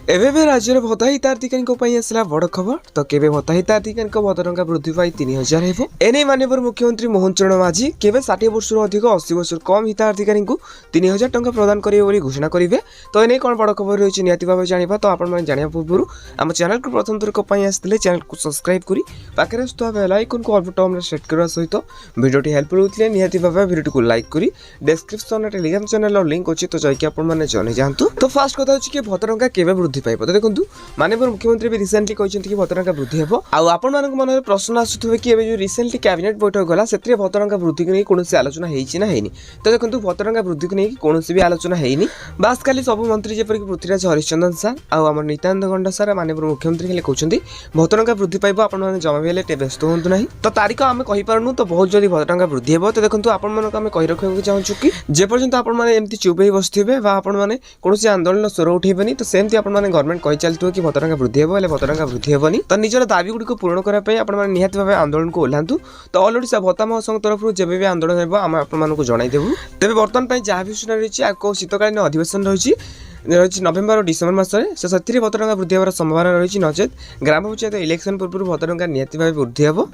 एबे राज्यर भत्ता हिताधिकारी आसला बड़ खबर। तो केबे भत्ता हिताधिकारी भत्ता टंका वृद्धि पाई 3000 हेबो। एने माननीय मुख्यमंत्री मोहन चरण माझी केबे 60 वर्ष अधिक 80 वर्ष कम हिताधिकारी 3000 टंका प्रदान करिवे बोली घोषणा करिवे। तो एने कोन बड़ खबर रहिछि निहाती भाबे जानिबा। तो आपण माने जानिया पूर्व हम चैनल को प्रथम थर पई आस्थिले चैनल को सब्सक्राइब करी पाखरे आस्तुवा बेल आइकन को ऑल बटन में सेट करबा सहित वीडियोटी हेल्पफुल होतले निहाती भाबे वीडियो को लाइक करी डिस्क्रिप्शन में टेलीग्राम चैनल लिंक अछि तो जाइके आपण माने जने जानतु। तो फास्ट कथा होछि कि भत्ता टंका केबे वृद्धि पाइबो। तो देखंतु माननीय मुख्यमंत्री भी रिसेंटली कहते कि भत्ता टंका वृद्धि हेबो। आउ आपण मानक मन प्रश्न आसुथबे कि एबे जो रिसेंटली कैबिनेट बैठक गला सेत्रे भत्ता टंका वृद्धि नै कोनोसी आलोचना हेछि ना हेनि। तो देखंतु भत्ता टंका वृद्धि नै कोनोसी भी आलोचना हेनि। बास खाली सब मंत्री जेपर कि पृथ्वीराज हरिश्चंद्र सर आउ हमर नित्यानंद गंडा सर माननीय मुख्यमंत्री खाली कहउछन्ती भत्ता टंका वृद्धि पाइबो आपण माने जमा बेले टे व्यस्त होंतु नाही। तो तारीख आमे कहि पारनु। तो बहुत जल्दी भत्ता टंका वृद्धि हेबो। तो देखंतु आपण मानक आमे कहि रखिବାକୁ चाहूछु कि जे पर्यंत आपण माने एम्ति चुप हे बसथिबे बा आपण माने कोनोसी आंदोलन स्वर उठेबेनी तो सेमति आपण माने गवर्नमेंट कहि चलतु कि भत्ता टंका वृद्धि हेबो हेले भत्ता टंका वृद्धि हेबोनी। तो निजर दाबी गुडी को पूर्ण करा पई आपण माने निहाती भाबे आंदोलन को ओल्हांतु। तो ऑल ओडिसा भत्ता महासंघ तरफ जेबे भी आंदोलन हेबो हम आपण मानकु जणाई देबु। तेबे वर्तमान पई जहा भी सूचना रहिछि आको शीतकालीन अधिवेशन रहिछि नवेम्बर और डिसेम्बर मासरे से सत्तरी भत्ता टंका वृद्धि हेबार संभावना रहिछि। नचेत ग्राम पंचायत इलेक्शन पूर्व भत्ता टंका निहाती भाबे वृद्धि हेबो।